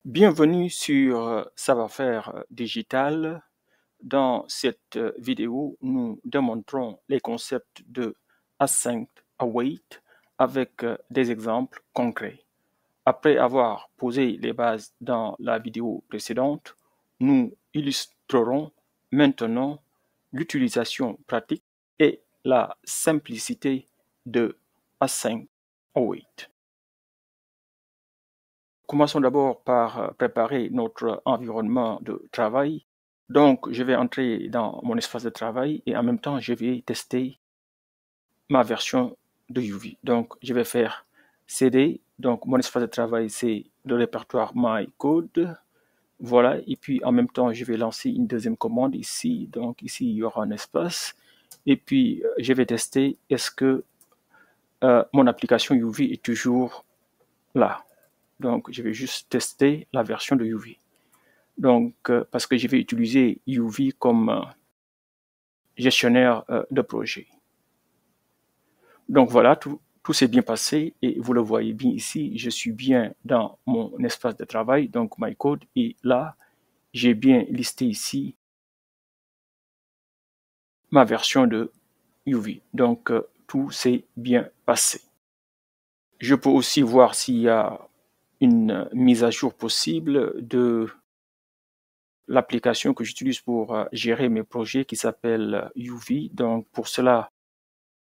Bienvenue sur Savoir-faire digital. Dans cette vidéo, nous démontrons les concepts de Async Await avec des exemples concrets. Après avoir posé les bases dans la vidéo précédente, nous illustrerons maintenant l'utilisation pratique et la simplicité de Async Await. Commençons d'abord par préparer notre environnement de travail. Donc, je vais entrer dans mon espace de travail et en même temps, je vais tester ma version de UV. Donc, je vais faire CD. Donc, mon espace de travail, c'est le répertoire My Code. Voilà. Et puis, en même temps, je vais lancer une deuxième commande ici. Donc, ici, il y aura un espace. Et puis, je vais tester est-ce que mon application UV est toujours là. Donc, je vais juste tester la version de UV. Donc, parce que je vais utiliser UV comme gestionnaire de projet. Donc, voilà, tout s'est bien passé et vous le voyez bien ici, je suis bien dans mon espace de travail, donc My Code, et là, j'ai bien listé ici ma version de UV. Donc, tout s'est bien passé. Je peux aussi voir s'il y a une mise à jour possible de l'application que j'utilise pour gérer mes projets qui s'appelle UV. Donc, pour cela,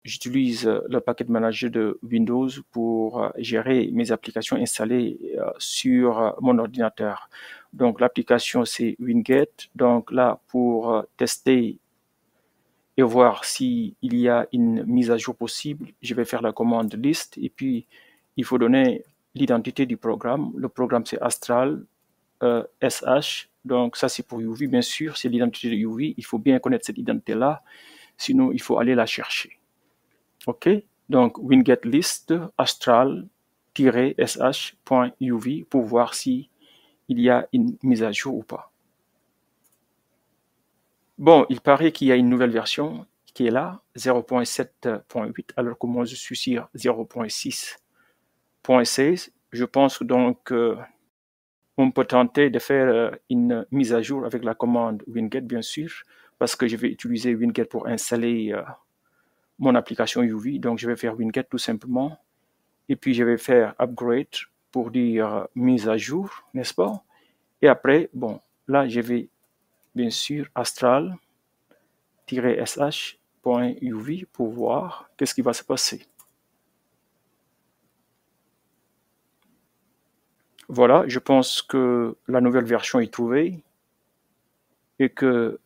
j'utilise le Package Manager de Windows pour gérer mes applications installées sur mon ordinateur. Donc, l'application, c'est Winget. Donc, là, pour tester et voir s'il y a une mise à jour possible, je vais faire la commande list et puis il faut donner l'identité du programme. Le programme, c'est Astral SH. Donc, ça, c'est pour UV, bien sûr, c'est l'identité de UV. Il faut bien connaître cette identité-là, sinon, il faut aller la chercher. OK? Donc, winget list astral-sh.uv pour voir si il y a une mise à jour ou pas. Bon, il paraît qu'il y a une nouvelle version qui est là, 0.7.8, alors que moi, je suis sur 0.6.16. Je pense donc on peut tenter de faire une mise à jour avec la commande winget, bien sûr, parce que je vais utiliser winget pour installer mon application UV. Donc, je vais faire winget tout simplement. Et puis, je vais faire upgrade pour dire mise à jour, n'est-ce pas? Et après, bon, là, je vais, bien sûr, astral-sh.uv pour voir qu'est-ce qui va se passer. Voilà, je pense que la nouvelle version est trouvée et que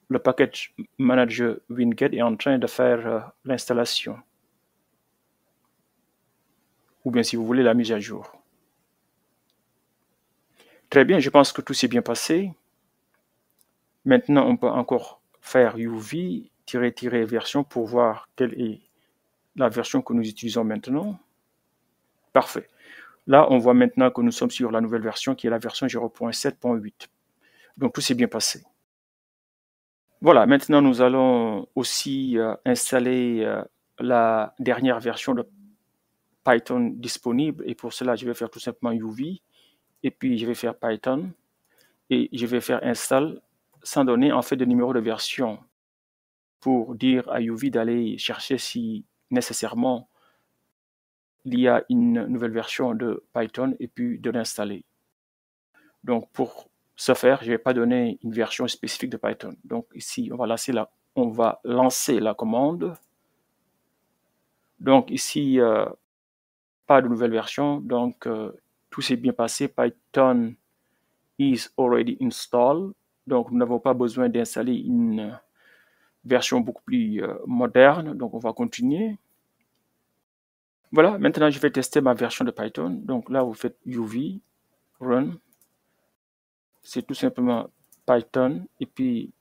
le package manager Winget est en train de faire l'installation. Ou bien si vous voulez la mise à jour. Très bien, je pense que tout s'est bien passé. Maintenant, on peut encore faire UV-version pour voir quelle est la version que nous utilisons maintenant. Parfait. Là, on voit maintenant que nous sommes sur la nouvelle version qui est la version 0.7.8. Donc, tout s'est bien passé. Voilà, maintenant, nous allons aussi installer la dernière version de Python disponible. Et pour cela, je vais faire tout simplement UV. Et puis, je vais faire Python. Et je vais faire install sans donner en fait de numéro de version pour dire à UV d'aller chercher si nécessairement il y a une nouvelle version de Python et puis de l'installer. Donc pour ce faire, je ne vais pas donner une version spécifique de Python. Donc ici, on va lancer la commande. Donc ici, pas de nouvelle version. Donc tout s'est bien passé. Python is already installed. Donc nous n'avons pas besoin d'installer une version beaucoup plus moderne. Donc on va continuer. Voilà, maintenant je vais tester ma version de Python. Donc là, vous faites UV, run. C'est tout simplement Python et puis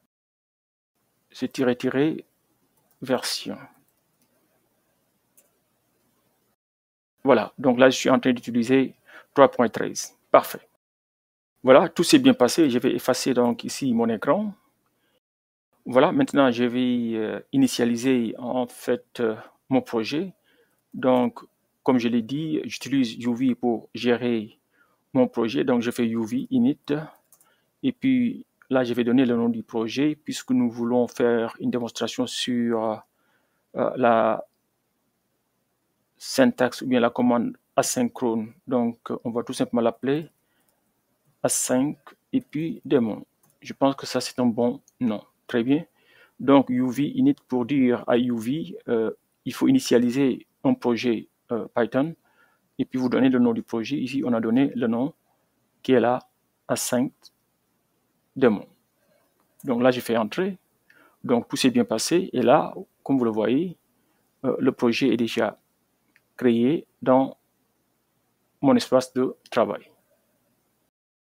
c'est version. Voilà, donc là je suis en train d'utiliser 3.13. Parfait. Voilà, tout s'est bien passé. Je vais effacer donc ici mon écran. Voilà, maintenant je vais initialiser en fait mon projet. Donc, comme je l'ai dit, j'utilise UV pour gérer mon projet. Donc, je fais UV init. Et puis, là, je vais donner le nom du projet puisque nous voulons faire une démonstration sur la syntaxe ou bien la commande asynchrone. Donc, on va tout simplement l'appeler async et puis démon. Je pense que ça, c'est un bon nom. Très bien. Donc, UV init pour dire à UV, il faut initialiser un projet Python et puis vous donnez le nom du projet. Ici, on a donné le nom qui est là, async démon. Donc là, j'ai fait entrer. Donc, tout s'est bien passé. Et là, comme vous le voyez, le projet est déjà créé dans mon espace de travail.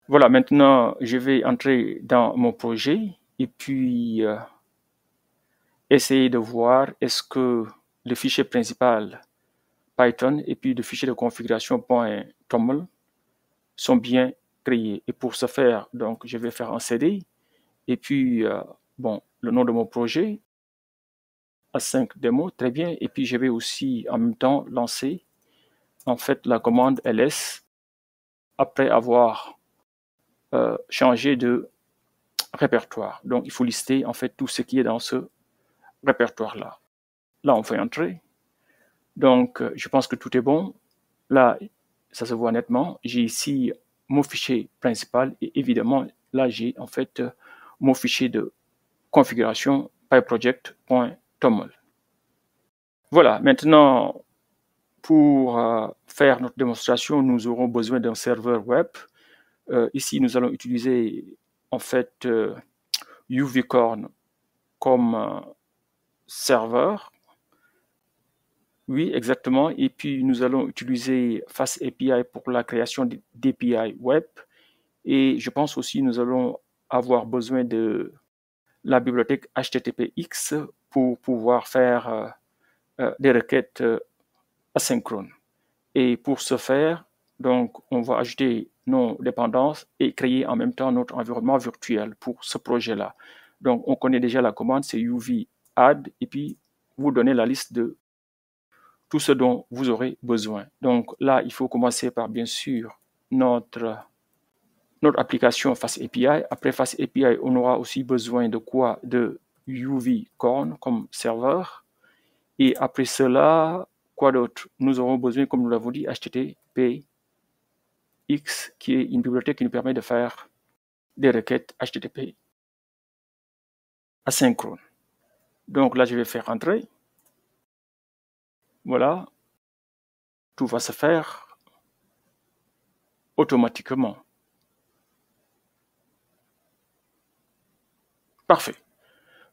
Voilà, maintenant, je vais entrer dans mon projet et puis essayer de voir est-ce que le fichier principal Python et puis le fichier de configuration .toml sont bien créés. Et pour ce faire, donc, je vais faire un CD et puis, le nom de mon projet, async démo, très bien. Et puis, je vais aussi en même temps lancer en fait la commande ls après avoir changé de répertoire. Donc, il faut lister en fait tout ce qui est dans ce répertoire-là. Là, on fait entrer. Donc, je pense que tout est bon. Là, ça se voit nettement. J'ai ici mon fichier principal et évidemment, là, j'ai en fait mon fichier de configuration pyproject.toml. Voilà, maintenant, pour faire notre démonstration, nous aurons besoin d'un serveur web. Ici, nous allons utiliser en fait UVcorn comme serveur. Oui, exactement. Et puis, nous allons utiliser FastAPI pour la création d'API web. Et je pense aussi nous allons avoir besoin de la bibliothèque HTTPX pour pouvoir faire des requêtes asynchrones. Et pour ce faire, donc, on va ajouter nos dépendances et créer en même temps notre environnement virtuel pour ce projet-là. Donc, on connaît déjà la commande, c'est UV add, et puis vous donnez la liste de tout ce dont vous aurez besoin. Donc là, il faut commencer par, bien sûr, notre application FastAPI. Après FastAPI, on aura aussi besoin de quoi? De UVcorn comme serveur. Et après cela, quoi d'autre? Nous aurons besoin, comme nous l'avons dit, HTTPX, qui est une bibliothèque qui nous permet de faire des requêtes HTTP asynchrones. Donc là, je vais faire entrer. Voilà. Tout va se faire automatiquement. Parfait.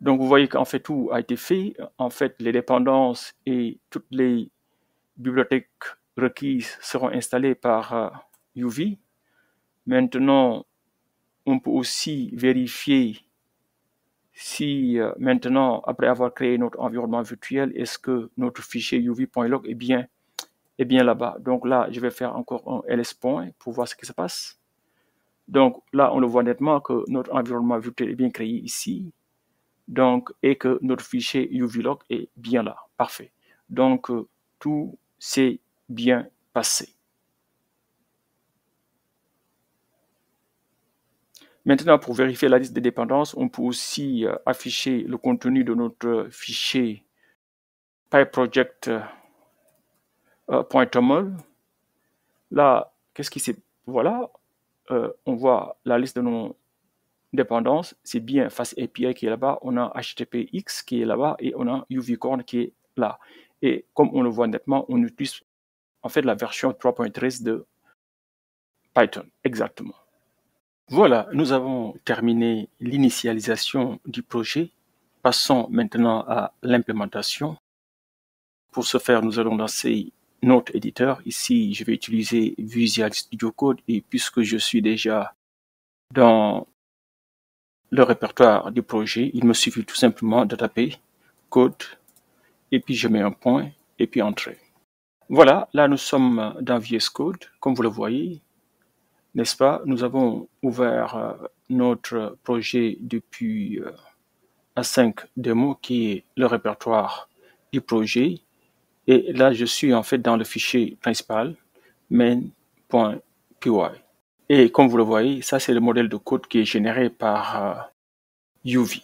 Donc, vous voyez qu'en fait, tout a été fait. En fait, les dépendances et toutes les bibliothèques requises seront installées par UV. Maintenant, on peut aussi vérifier si maintenant, après avoir créé notre environnement virtuel, est-ce que notre fichier uv.log est bien là-bas. Donc là, je vais faire encore un ls point pour voir ce qui se passe. Donc là, on le voit nettement que notre environnement virtuel est bien créé ici. Donc, et que notre fichier uvlog est bien là. Parfait. Donc, tout s'est bien passé. Maintenant, pour vérifier la liste des dépendances, on peut aussi afficher le contenu de notre fichier pyproject.toml. Là, qu'est-ce qui s'est... Voilà, on voit la liste de nos dépendances. C'est bien FastAPI qui est là-bas, on a HTTPX qui est là-bas et on a UVcorn qui est là. Et comme on le voit nettement, on utilise en fait la version 3.13 de Python, exactement. Voilà, nous avons terminé l'initialisation du projet. Passons maintenant à l'implémentation. Pour ce faire, nous allons lancer notre éditeur. Ici, je vais utiliser Visual Studio Code et puisque je suis déjà dans le répertoire du projet, il me suffit tout simplement de taper code et puis je mets un point et puis entrée. Voilà, là nous sommes dans VS Code, comme vous le voyez. N'est-ce pas? Nous avons ouvert notre projet depuis async démo qui est le répertoire du projet. Et là, je suis en fait dans le fichier principal main.py. Et comme vous le voyez, ça c'est le modèle de code qui est généré par UV.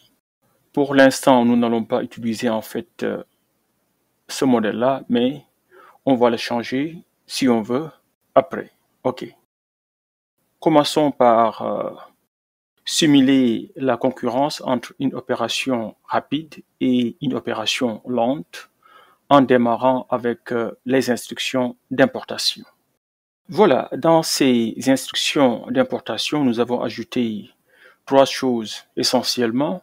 Pour l'instant, nous n'allons pas utiliser en fait ce modèle-là, mais on va le changer si on veut après. OK. Commençons par simuler la concurrence entre une opération rapide et une opération lente en démarrant avec les instructions d'importation. Voilà, dans ces instructions d'importation, nous avons ajouté 3 choses essentiellement.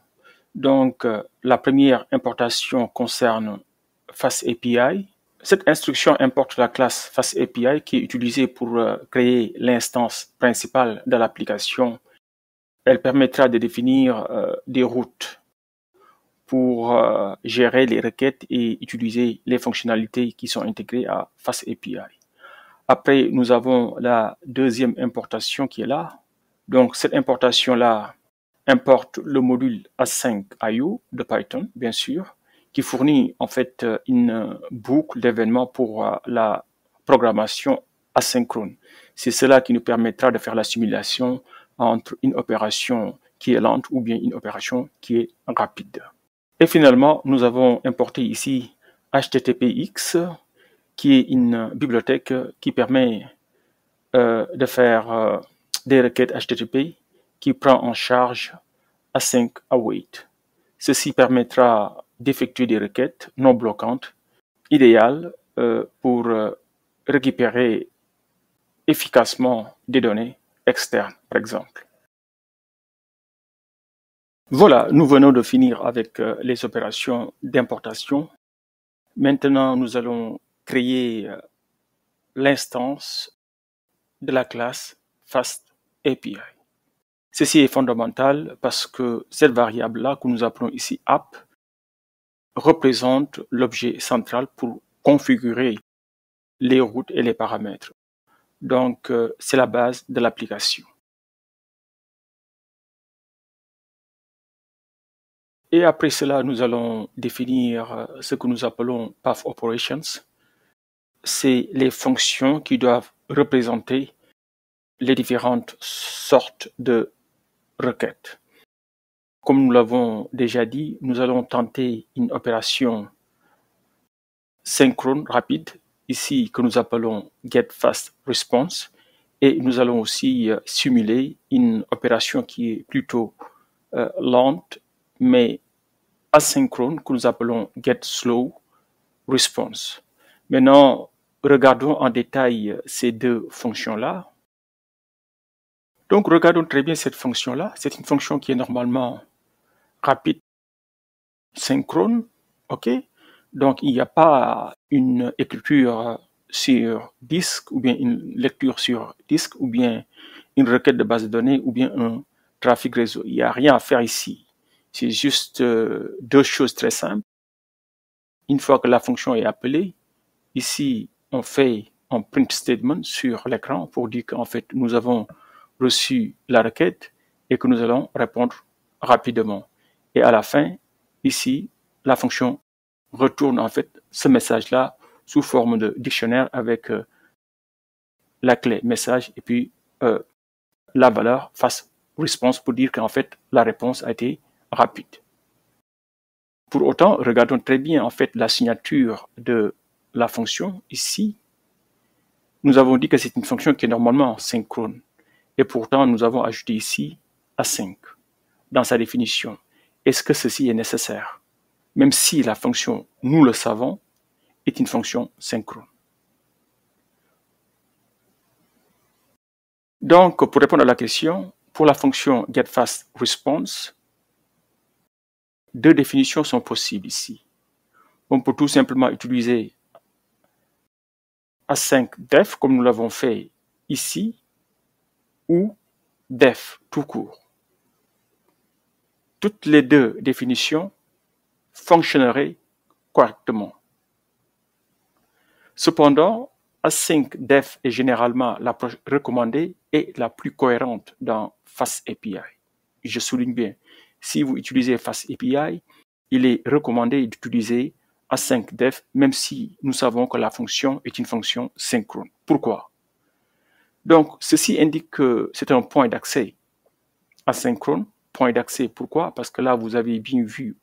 Donc, la première importation concerne FastAPI. Cette instruction importe la classe FastAPI qui est utilisée pour créer l'instance principale de l'application. Elle permettra de définir des routes pour gérer les requêtes et utiliser les fonctionnalités qui sont intégrées à FastAPI. Après, nous avons la deuxième importation qui est là. Donc, cette importation-là importe le module Async.io de Python, bien sûr, qui fournit en fait une boucle d'événements pour la programmation asynchrone. C'est cela qui nous permettra de faire la simulation entre une opération qui est lente ou bien une opération qui est rapide. Et finalement, nous avons importé ici HTTPX, qui est une bibliothèque qui permet de faire des requêtes HTTP qui prend en charge Async Await. Ceci permettra d'effectuer des requêtes non bloquantes, idéales pour récupérer efficacement des données externes, par exemple. Voilà, nous venons de finir avec les opérations d'importation. Maintenant, nous allons créer l'instance de la classe FastAPI. Ceci est fondamental parce que cette variable-là que nous appelons ici app représente l'objet central pour configurer les routes et les paramètres. Donc, c'est la base de l'application. Et après cela, nous allons définir ce que nous appelons Path Operations. C'est les fonctions qui doivent représenter les différentes sortes de requêtes. Comme nous l'avons déjà dit, nous allons tenter une opération synchrone rapide, ici que nous appelons getFastResponse, et nous allons aussi simuler une opération qui est plutôt lente, mais asynchrone, que nous appelons getSlowResponse. Maintenant, regardons en détail ces deux fonctions-là. Donc, regardons très bien cette fonction-là. C'est une fonction qui est normalement rapide, synchrone, ok? Donc, il n'y a pas une écriture sur disque ou bien une lecture sur disque ou bien une requête de base de données ou bien un trafic réseau. Il n'y a rien à faire ici. C'est juste deux choses très simples. Une fois que la fonction est appelée, ici, on fait un print statement sur l'écran pour dire qu'en fait, nous avons reçu la requête et que nous allons répondre rapidement. Et à la fin, ici, la fonction retourne en fait ce message-là sous forme de dictionnaire avec la clé message et puis la valeur face response pour dire qu'en fait la réponse a été rapide. Pour autant, regardons très bien en fait la signature de la fonction ici. Nous avons dit que c'est une fonction qui est normalement synchrone et pourtant nous avons ajouté ici async dans sa définition. Est-ce que ceci est nécessaire? Même si la fonction, nous le savons, est une fonction synchrone. Donc, pour répondre à la question, pour la fonction getFastResponse, deux définitions sont possibles ici. On peut tout simplement utiliser asyncdef, comme nous l'avons fait ici, ou def, tout court. Toutes les deux définitions fonctionneraient correctement. Cependant, asyncdef est généralement l'approche recommandée et la plus cohérente dans FastAPI. Je souligne bien, si vous utilisez FastAPI, il est recommandé d'utiliser asyncdef, même si nous savons que la fonction est une fonction synchrone. Pourquoi? Donc, ceci indique que c'est un point d'accès asynchrone. Point d'accès, pourquoi? Parce que là, vous avez bien vu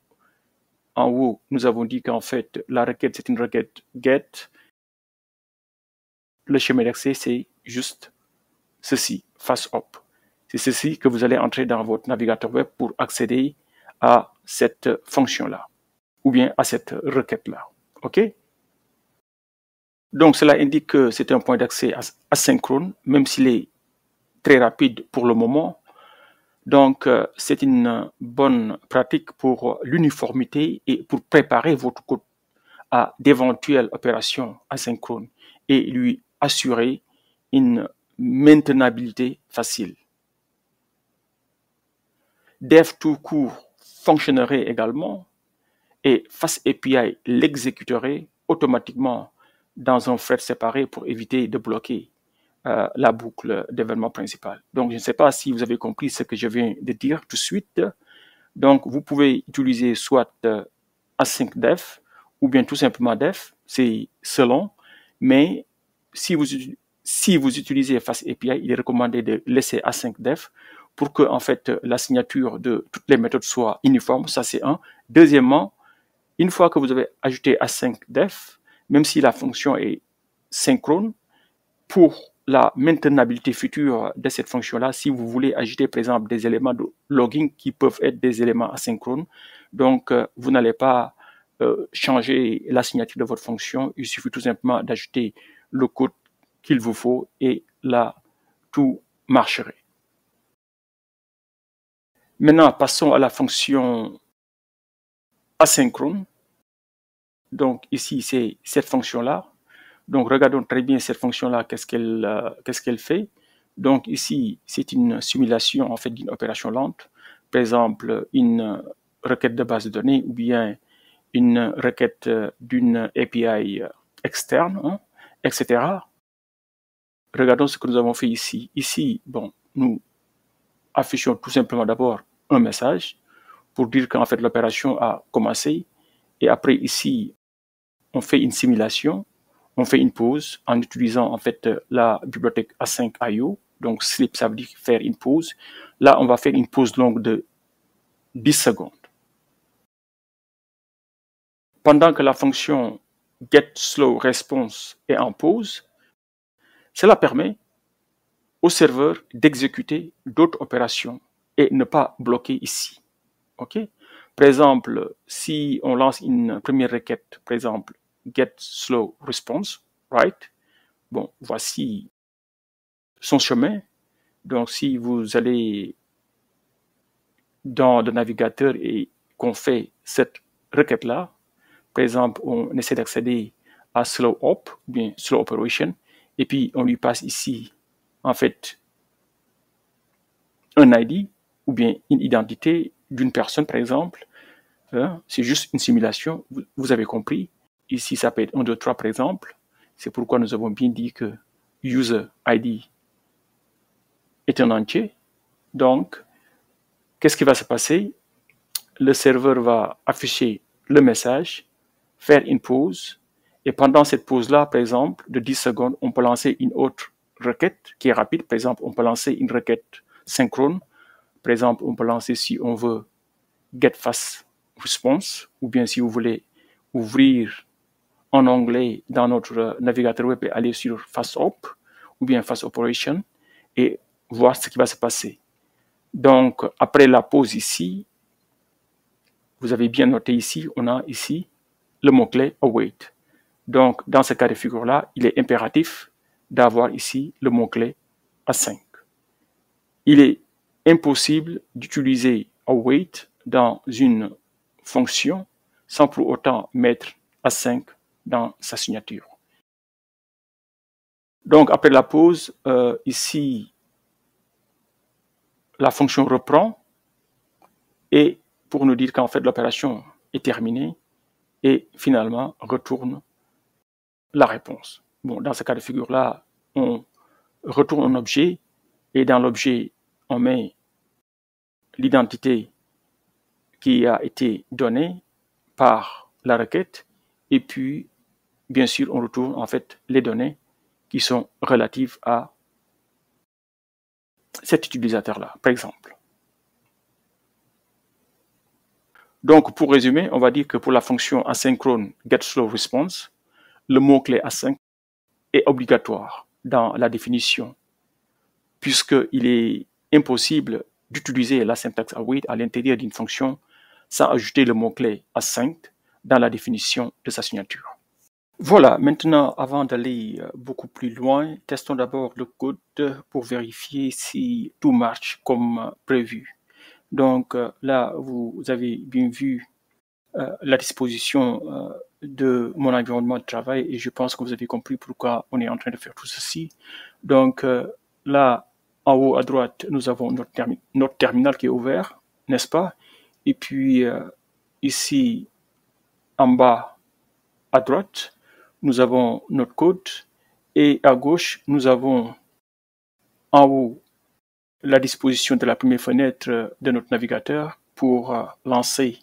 en haut, nous avons dit qu'en fait, la requête, c'est une requête GET. Le chemin d'accès, c'est juste ceci, face up. C'est ceci que vous allez entrer dans votre navigateur web pour accéder à cette fonction-là, ou bien à cette requête-là. OK? Donc, cela indique que c'est un point d'accès asynchrone, même s'il est très rapide pour le moment. Donc, c'est une bonne pratique pour l'uniformité et pour préparer votre code à d'éventuelles opérations asynchrones et lui assurer une maintenabilité facile. Dev tout court fonctionnerait également et FastAPI l'exécuterait automatiquement dans un thread séparé pour éviter de bloquer la boucle d'événement principal. Donc, je ne sais pas si vous avez compris ce que je viens de dire tout de suite. Donc, vous pouvez utiliser soit async-def ou bien tout simplement def, c'est selon, mais si vous utilisez FastAPI, il est recommandé de laisser async-def pour que en fait la signature de toutes les méthodes soit uniforme, ça c'est un. Deuxièmement, une fois que vous avez ajouté async-def, même si la fonction est synchrone, pour la maintenabilité future de cette fonction-là, si vous voulez ajouter par exemple des éléments de logging qui peuvent être des éléments asynchrones, donc vous n'allez pas changer la signature de votre fonction, il suffit tout simplement d'ajouter le code qu'il vous faut et là, tout marcherait. Maintenant, passons à la fonction asynchrone. Donc ici, c'est cette fonction-là. Donc regardons très bien cette fonction-là, qu'est-ce qu'elle fait. Donc ici, c'est une simulation en fait d'une opération lente. Par exemple, une requête de base de données ou bien une requête d'une API externe, hein, etc. Regardons ce que nous avons fait ici. Ici, bon, nous affichons tout simplement d'abord un message pour dire qu'en fait l'opération a commencé. Et après ici, on fait une simulation, on fait une pause en utilisant en fait la bibliothèque async.io. Donc sleep, ça veut dire faire une pause. Là, on va faire une pause longue de 10 secondes. Pendant que la fonction getSlowResponse est en pause, cela permet au serveur d'exécuter d'autres opérations et ne pas bloquer ici. OK? Par exemple, si on lance une première requête, par exemple, getSlowResponse, right? Bon, voici son chemin. Donc, si vous allez dans le navigateur et qu'on fait cette requête-là, par exemple, on essaie d'accéder à SlowOp, ou bien SlowOperation, et puis on lui passe ici, en fait, un ID, ou bien une identité d'une personne, par exemple. Hein, c'est juste une simulation, vous avez compris. Ici, ça peut être 1, 2, 3, par exemple. C'est pourquoi nous avons bien dit que user ID est un entier. Donc, qu'est-ce qui va se passer? Le serveur va afficher le message, faire une pause, et pendant cette pause-là, par exemple, de 10 secondes, on peut lancer une autre requête qui est rapide. Par exemple, on peut lancer une requête synchrone. Par exemple, on peut lancer, si on veut, getFastResponse, ou bien si vous voulez ouvrir en onglet dans notre navigateur web et aller sur FastOp, ou bien FastOperation, et voir ce qui va se passer. Donc, après la pause ici, vous avez bien noté ici, on a ici le mot-clé await. Donc, dans ce cas de figure-là, il est impératif d'avoir ici le mot-clé async. Il est impossible d'utiliser await dans une fonction sans pour autant mettre async dans sa signature. Donc, après la pause, ici, la fonction reprend et pour nous dire qu'en fait l'opération est terminée et finalement retourne la réponse. Bon, dans ce cas de figure-là, on retourne un objet et dans l'objet, on met l'identité qui a été donnée par la requête et puis, bien sûr, on retourne en fait les données qui sont relatives à cet utilisateur-là, par exemple. Donc, pour résumer, on va dire que pour la fonction asynchrone getSlowResponse, le mot-clé async est obligatoire dans la définition, puisqu'il est impossible d'utiliser la syntaxe await à l'intérieur d'une fonction sans ajouter le mot-clé async dans la définition de sa signature. Voilà, maintenant, avant d'aller beaucoup plus loin, testons d'abord le code pour vérifier si tout marche comme prévu. Donc là, vous avez bien vu la disposition de mon environnement de travail et je pense que vous avez compris pourquoi on est en train de faire tout ceci. Donc là, en haut à droite, nous avons notre terminal qui est ouvert, n'est-ce pas? Et puis ici, en bas à droite, nous avons notre code et à gauche, nous avons en haut la disposition de la première fenêtre de notre navigateur pour lancer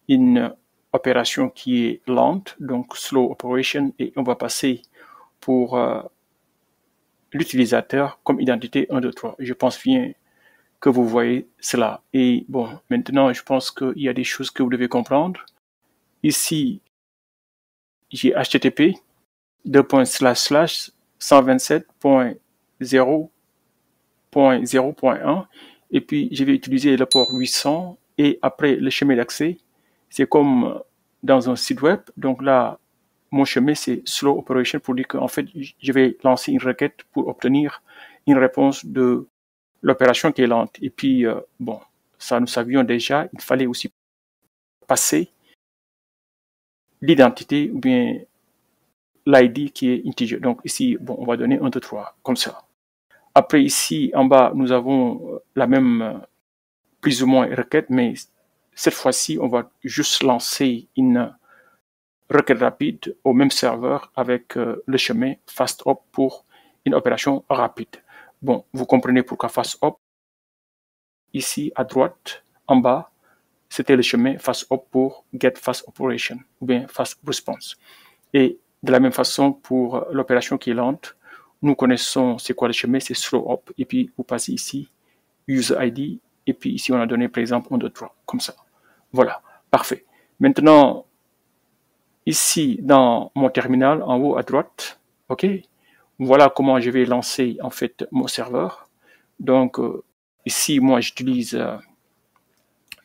une opération qui est lente, donc slow operation, et on va passer pour l'utilisateur comme identité 1, 2, 3. Je pense bien que vous voyez cela. Et bon, maintenant, je pense qu'il y a des choses que vous devez comprendre. Ici, j'ai HTTP 127.0.0.1 et puis je vais utiliser le port 800 et après le chemin d'accès, c'est comme dans un site web. Donc là, mon chemin, c'est slow operation pour dire qu'en fait, je vais lancer une requête pour obtenir une réponse de l'opération qui est lente. Et puis, bon, ça nous savions déjà, il fallait aussi passer l'identité ou bien l'ID qui est integer. Donc ici, bon, on va donner 1, 2, 3, comme ça. Après ici, en bas, nous avons la même, plus ou moins, requête, mais cette fois-ci, on va juste lancer une requête rapide au même serveur avec le chemin FastHop pour une opération rapide. Bon, vous comprenez pourquoi FastHop. Ici, à droite, en bas, c'était le chemin FastHop pour getFastOperation ou bien FastResponse. Et de la même façon, pour l'opération qui est lente, nous connaissons c'est quoi le chemin, c'est slowHop. Et puis, vous passez ici, user-ID. Et puis ici, on a donné, par exemple, 1, 2, 3, comme ça. Voilà, parfait. Maintenant, ici, dans mon terminal, en haut à droite, OK, voilà comment je vais lancer, en fait, mon serveur. Donc, ici, moi, j'utilise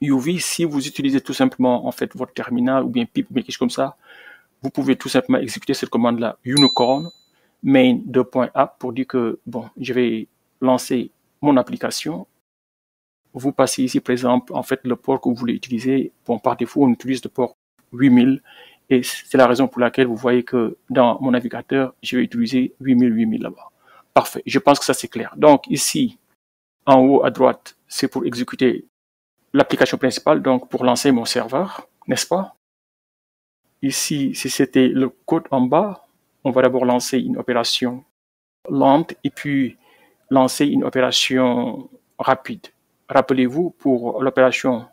UV. Si vous utilisez tout simplement, en fait, votre terminal ou bien pip ou bien quelque chose comme ça, vous pouvez tout simplement exécuter cette commande-là, unicorn main 2.app pour dire que, bon, je vais lancer mon application. Vous passez ici, par exemple, en fait, le port que vous voulez utiliser. Bon, par défaut, on utilise le port 8000 et c'est la raison pour laquelle vous voyez que dans mon navigateur, je vais utiliser 8000 là-bas. Parfait. Je pense que ça, c'est clair. Donc, ici, en haut à droite, c'est pour exécuter l'application principale, donc pour lancer mon serveur, n'est-ce pas? Ici, si c'était le code en bas, on va d'abord lancer une opération lente et puis lancer une opération rapide. Rappelez-vous, pour l'opération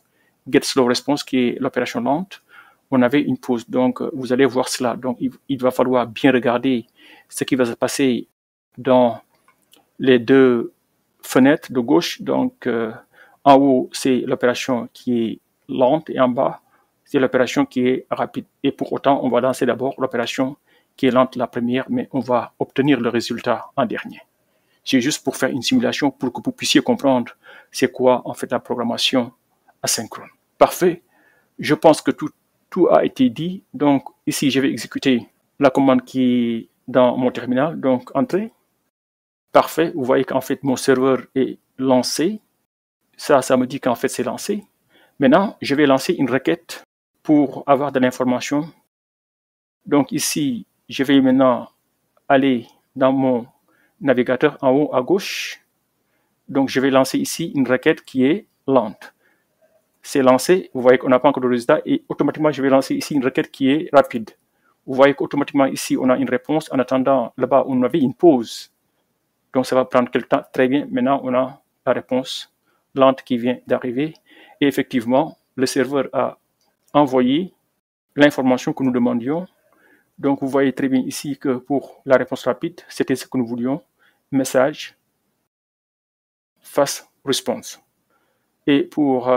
getSlowResponse, qui est l'opération lente, on avait une pause. Donc, vous allez voir cela. Donc, il va falloir bien regarder ce qui va se passer dans les deux fenêtres de gauche. Donc, en haut, c'est l'opération qui est lente et en bas, c'est l'opération qui est rapide. Et pour autant, on va lancer d'abord l'opération qui est lente la première, mais on va obtenir le résultat en dernier. C'est juste pour faire une simulation pour que vous puissiez comprendre c'est quoi en fait la programmation asynchrone. Parfait. Je pense que tout a été dit. Donc ici, je vais exécuter la commande qui est dans mon terminal. Donc entrée. Parfait. Vous voyez qu'en fait mon serveur est lancé. Ça me dit qu'en fait c'est lancé. Maintenant, je vais lancer une requête pour avoir de l'information. Donc ici, je vais maintenant aller dans mon navigateur en haut à gauche. Donc je vais lancer ici une requête qui est lente. C'est lancé, vous voyez qu'on n'a pas encore de résultat et automatiquement je vais lancer ici une requête qui est rapide. Vous voyez qu'automatiquement ici on a une réponse. En attendant, là-bas on avait une pause. Donc ça va prendre quelques temps. Très bien, maintenant on a la réponse lente qui vient d'arriver. Et effectivement, le serveur a envoyé l'information que nous demandions. Donc, vous voyez très bien ici que pour la réponse rapide, c'était ce que nous voulions. Message fast response. Et pour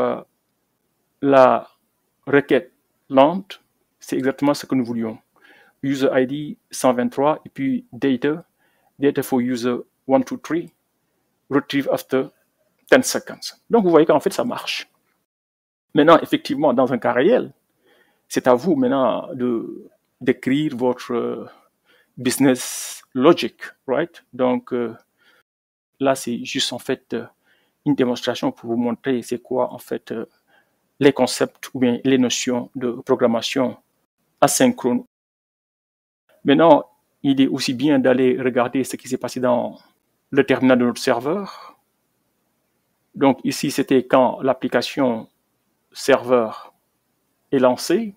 la requête lente, c'est exactement ce que nous voulions. User ID 123 et puis data for user 123, retrieve after 10 seconds. Donc vous voyez qu'en fait ça marche. Maintenant, effectivement, dans un cas réel, c'est à vous maintenant d'écrire votre business logic, right? Donc là, c'est juste en fait une démonstration pour vous montrer c'est quoi en fait les concepts ou bien les notions de programmation asynchrone. Maintenant, il est aussi bien d'aller regarder ce qui s'est passé dans le terminal de notre serveur. Donc ici, c'était quand l'application serveur est lancée.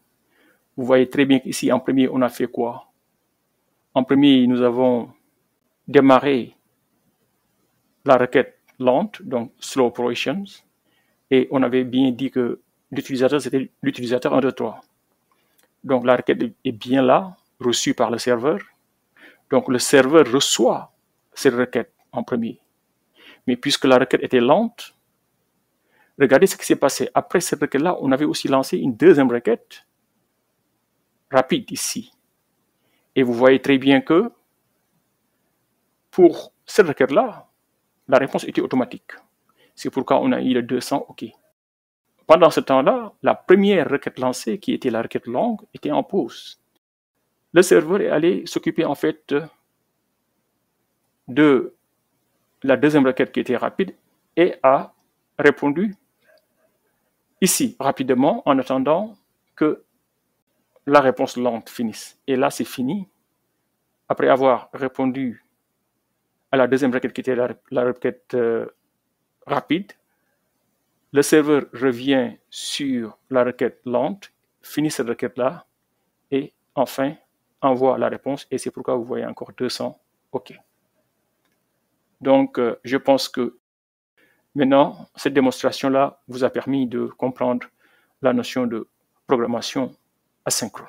Vous voyez très bien qu'ici, en premier, on a fait quoi? En premier, nous avons démarré la requête lente, donc slow operations, et on avait bien dit que l'utilisateur, c'était l'utilisateur 1, 2, 3. Donc la requête est bien là, reçue par le serveur. Donc le serveur reçoit cette requête en premier. Mais puisque la requête était lente, regardez ce qui s'est passé. Après cette requête-là, on avait aussi lancé une deuxième requête rapide ici. Et vous voyez très bien que pour cette requête-là, la réponse était automatique. C'est pourquoi on a eu le 200 OK. Pendant ce temps-là, la première requête lancée, qui était la requête longue, était en pause. Le serveur est allé s'occuper en fait de la deuxième requête qui était rapide et a répondu ici rapidement en attendant que la réponse lente finisse. Et là, c'est fini. Après avoir répondu à la deuxième requête qui était la requête rapide, le serveur revient sur la requête lente, finit cette requête-là et enfin envoie la réponse. Et c'est pourquoi vous voyez encore 200 OK. Donc, je pense que maintenant, cette démonstration-là vous a permis de comprendre la notion de programmation asynchrone.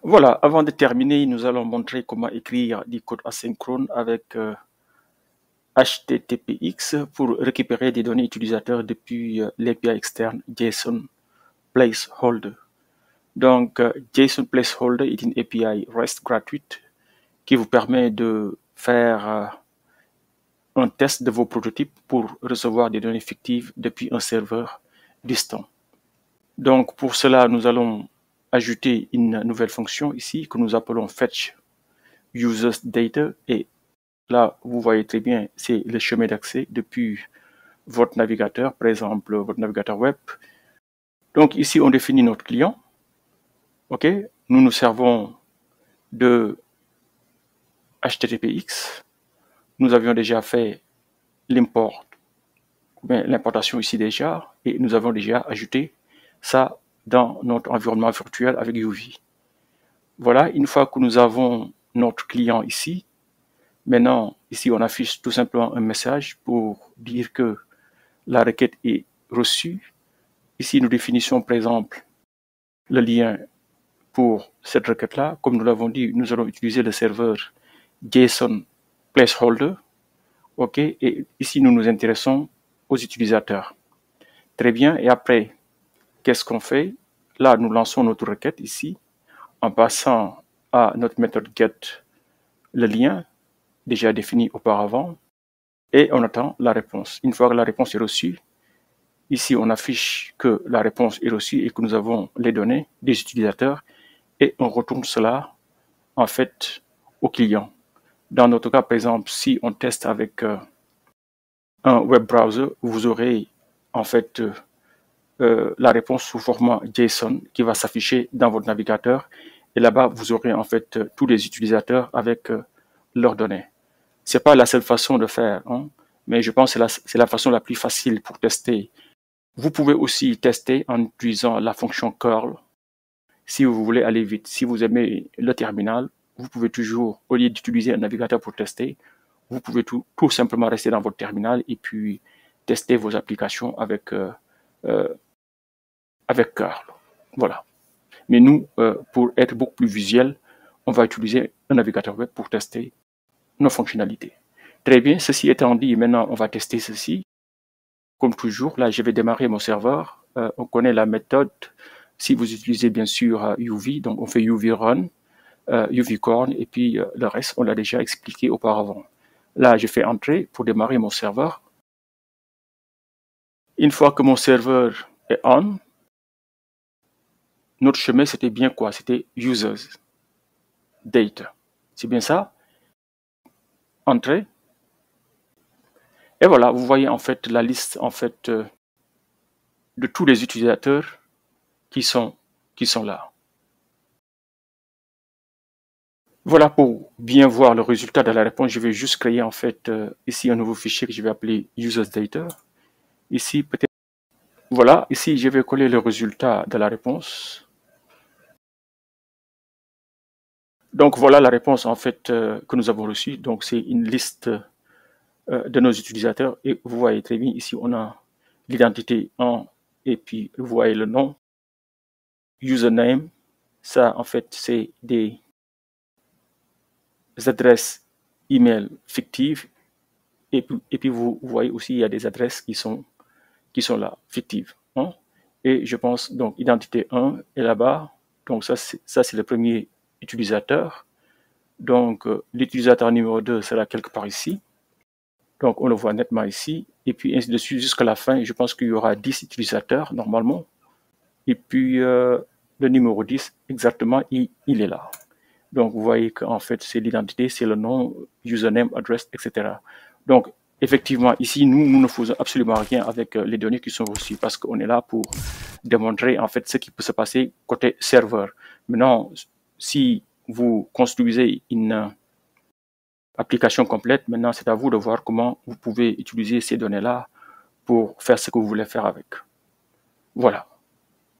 Voilà, avant de terminer, nous allons montrer comment écrire du code asynchrone avec HTTPX pour récupérer des données utilisateurs depuis l'API externe JSON Placeholder. Donc, JSON Placeholder est une API REST gratuite qui vous permet de faire un test de vos prototypes pour recevoir des données fictives depuis un serveur distant. Donc, pour cela, nous allons ajouter une nouvelle fonction ici que nous appelons Fetch Users Data. Et là, vous voyez très bien, c'est le chemin d'accès depuis votre navigateur, par exemple, votre navigateur web. Donc, ici, on définit notre client. OK? Nous nous servons de HTTPX. Nous avions déjà fait l'import, l'importation ici déjà, et nous avons déjà ajouté ça dans notre environnement virtuel avec UV. Voilà, une fois que nous avons notre client ici, maintenant, ici, on affiche tout simplement un message pour dire que la requête est reçue. Ici, nous définissons, par exemple, le lien pour cette requête-là. Comme nous l'avons dit, nous allons utiliser le serveur JSON Placeholder. OK, et ici, nous nous intéressons aux utilisateurs. Très bien, et après, qu'est-ce qu'on fait? Là, nous lançons notre requête ici, en passant à notre méthode get le lien déjà défini auparavant, et on attend la réponse. Une fois que la réponse est reçue, ici, on affiche que la réponse est reçue et que nous avons les données des utilisateurs, et on retourne cela, en fait, au client. Dans notre cas, par exemple, si on teste avec un web browser, vous aurez en fait la réponse sous format JSON qui va s'afficher dans votre navigateur. Et là-bas, vous aurez en fait tous les utilisateurs avec leurs données. C'est pas la seule façon de faire, hein, mais je pense que c'est la façon la plus facile pour tester. Vous pouvez aussi tester en utilisant la fonction curl. Si vous voulez aller vite, si vous aimez le terminal, vous pouvez toujours, au lieu d'utiliser un navigateur pour tester, vous pouvez tout simplement rester dans votre terminal et puis tester vos applications avec curl. Voilà. Mais nous, pour être beaucoup plus visuel, on va utiliser un navigateur web pour tester nos fonctionnalités. Très bien, ceci étant dit, maintenant on va tester ceci. comme toujours, là, je vais démarrer mon serveur. On connaît la méthode. Si vous utilisez bien sûr UV, donc on fait UV run, UV corn, et puis le reste, on l'a déjà expliqué auparavant. Là, je fais entrer pour démarrer mon serveur. Une fois que mon serveur est on, notre chemin, c'était bien quoi? C'était users, data. C'est bien ça? Entrer. Et voilà, vous voyez en fait la liste en fait de tous les utilisateurs qui sont là. Voilà, pour bien voir le résultat de la réponse, je vais juste créer en fait ici un nouveau fichier que je vais appeler usersData. Ici, peut-être, voilà, ici je vais coller le résultat de la réponse. Donc voilà la réponse en fait que nous avons reçue. Donc c'est une liste de nos utilisateurs et vous voyez très bien ici on a l'identité en et puis vous voyez le nom, username. Ça en fait c'est des adresses email fictives et puis vous voyez aussi il y a des adresses qui sont là, fictives. Hein? Et je pense donc identité 1 est là-bas. Donc ça c'est le premier utilisateur. Donc l'utilisateur numéro 2 sera quelque part ici. Donc on le voit nettement ici. Et puis ainsi de suite jusqu'à la fin. Je pense qu'il y aura 10 utilisateurs normalement. Et puis le numéro 10 exactement il est là. Donc vous voyez qu'en fait c'est l'identité, c'est le nom, username, adresse, etc. Donc effectivement, ici, nous ne faisons absolument rien avec les données qui sont reçues parce qu'on est là pour démontrer en fait ce qui peut se passer côté serveur. Maintenant, si vous construisez une application complète, maintenant c'est à vous de voir comment vous pouvez utiliser ces données-là pour faire ce que vous voulez faire avec. Voilà.